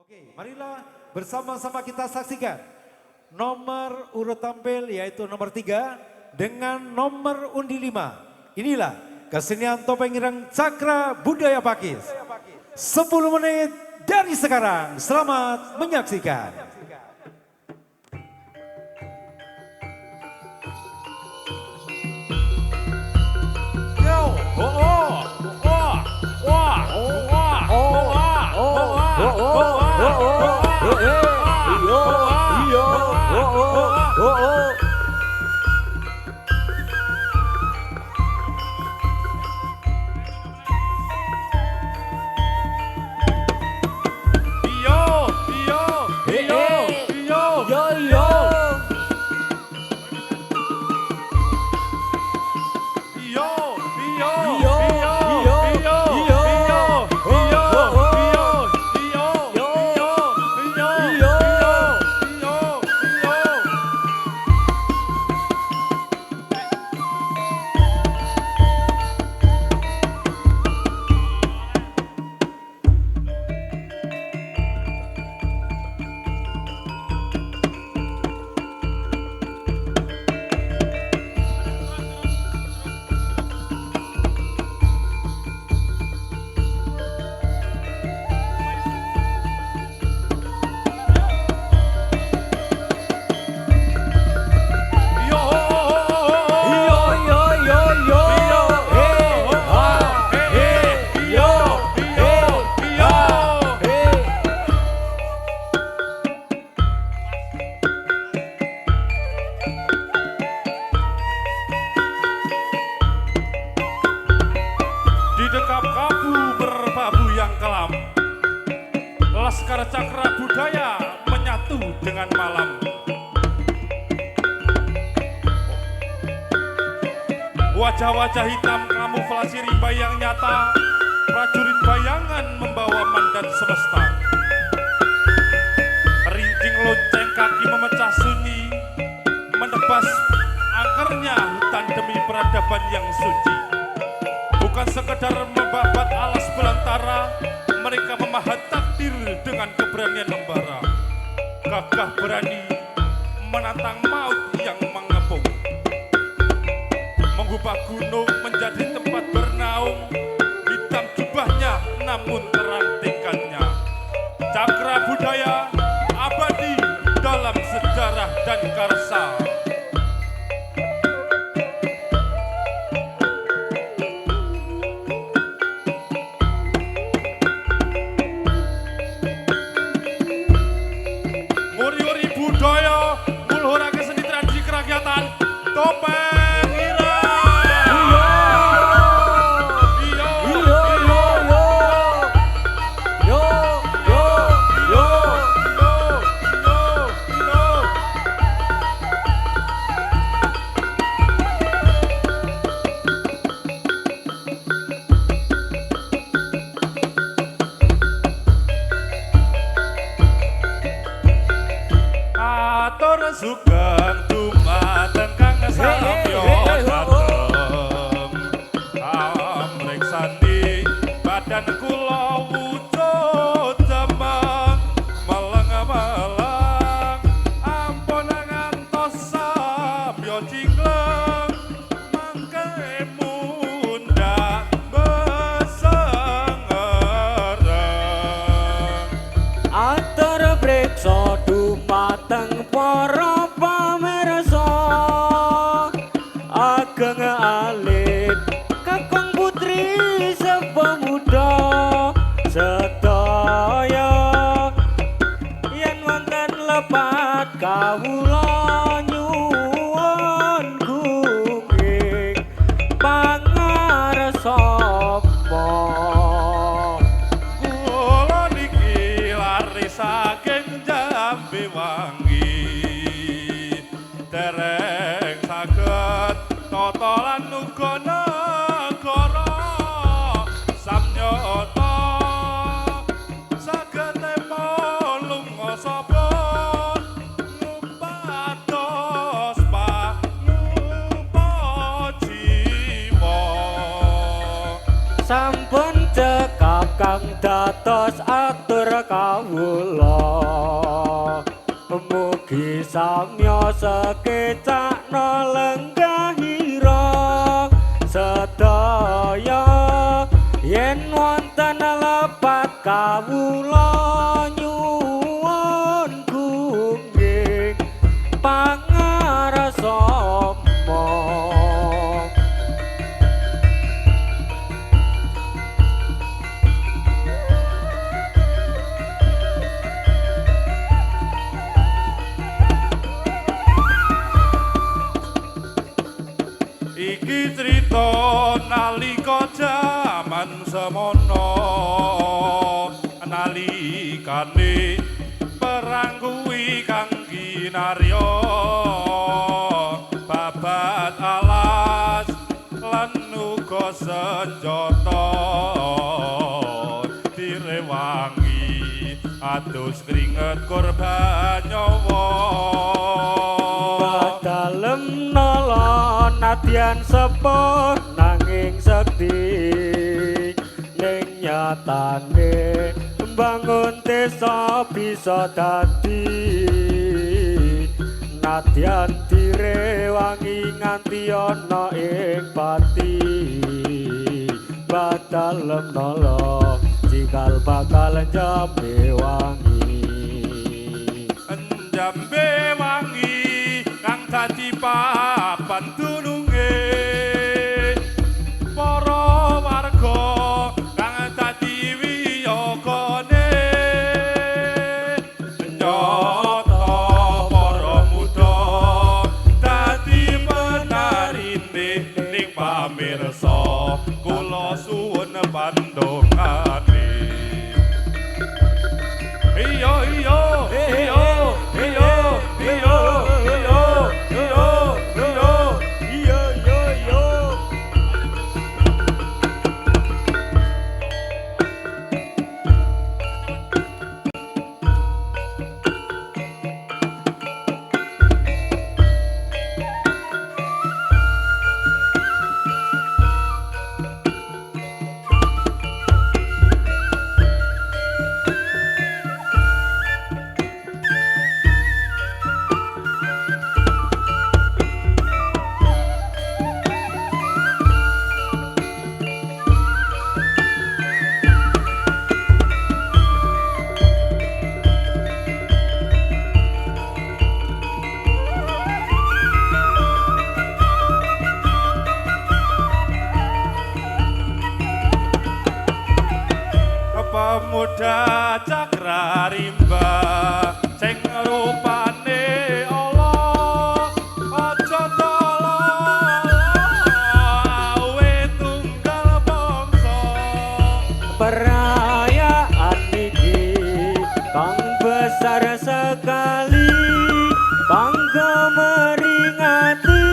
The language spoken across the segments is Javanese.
Oke, marilah bersama-sama kita saksikan nomor urut tampil yaitu nomor 3 dengan nomor undi 5. Inilah kesenian topeng ireng Cakra Budaya Pakis. 10 menit dari sekarang, selamat menyaksikan. Laskar Cakra Budaya menyatu dengan malam. Wajah-wajah hitam kamuflasi rimba yang nyata, prajurit bayangan membawa mandat semesta. Rincing lonceng kaki memecah sunyi, menebas angkernya hutan demi peradaban yang suci. Bukan sekedar membabat alas belantara, mereka memahat takdir dengan keberanian membara. Gagah berani menantang maut yang mengepung. Mengubah gunung menjadi tempat bernaung. Hitam jubahnya namun terang tingkatnya. Cakra budaya abadi dalam sejarah dan karsa. Topeng ireng. Atur sugeng dumateng kang samya dateng. Amrek sandi badan kula wujud demeng meleng-meleng. Ampun ngantos samya cingleng mangke mundhak besengereng. Atur preksa dumateng para pamirsa, ageng alit kakung putri sepemuda sedaya. Yen wonten lepat kawula nyuwun gunging pangarsa. Kula niki lari saking Jambe Wangi, dereng saged tata lan uga negara samnyata. Saged lunga sapa ngupados pangupa jiwa. Sampun cekap kang dados atur kawula. kawula mugi samya sekecakna lenggahira sedaya yen wonten lepat kawula nyuwun gungging pangarsa Iki crita nalika jaman semono nalikane perang kuwi kang kinarya babat alas lan uga senjata direwangi adus keringet korban nyawa dalem nala nadyan sepuh nanging sekti ning nyatane mbangun desa bisa dadi nadyan direwangi nganti ana ing pati badalem nala cikal bakal jambe wangi jambe wangi kang dadi papan dununge para warga kang dadi wiyogane nyata para muda dadi menarine ning pamirsa kula suwun pandongane iyo iyo iyo iyo iyo pemuda cakra rimba sing rupane Allah aja tolong awe tunggal bangsa perayaan iki kang besar sekali kanggo meringati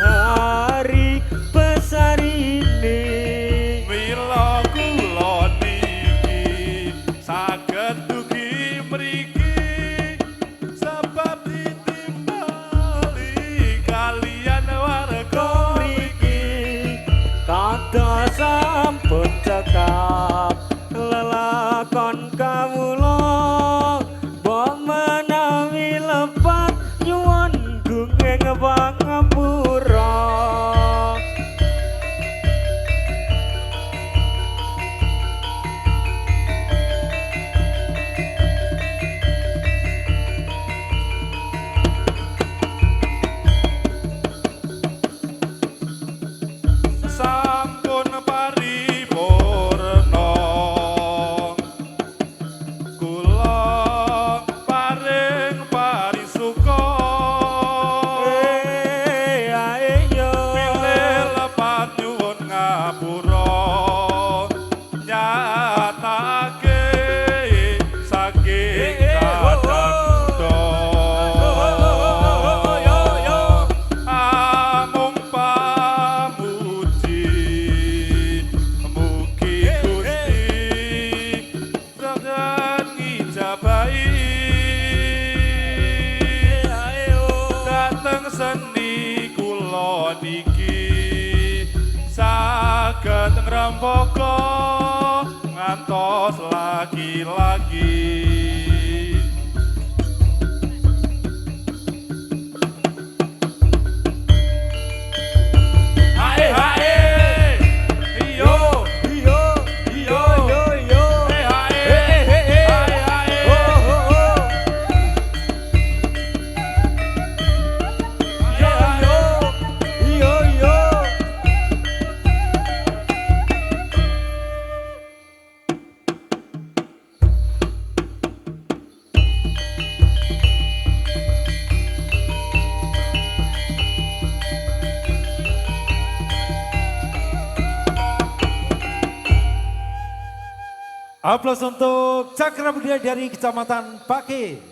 hari besar ini mila kula niki saged dugi mriki sebab ditimbali kalian warga mriki kada sampun cekap lelakon kawula mbok menawi lepat nyuwun gunging pangapura sampun paripurna kula paring parisuka ayo pilih lepat nyuwun ngapura nyatake saking kadang amung pamuji mugi Gusti saged ngijabahi dateng seni kula niki saged ngrembaka ngantos lagi-lagi Aplaus untuk Cakra Budaya dari Kecamatan Pake.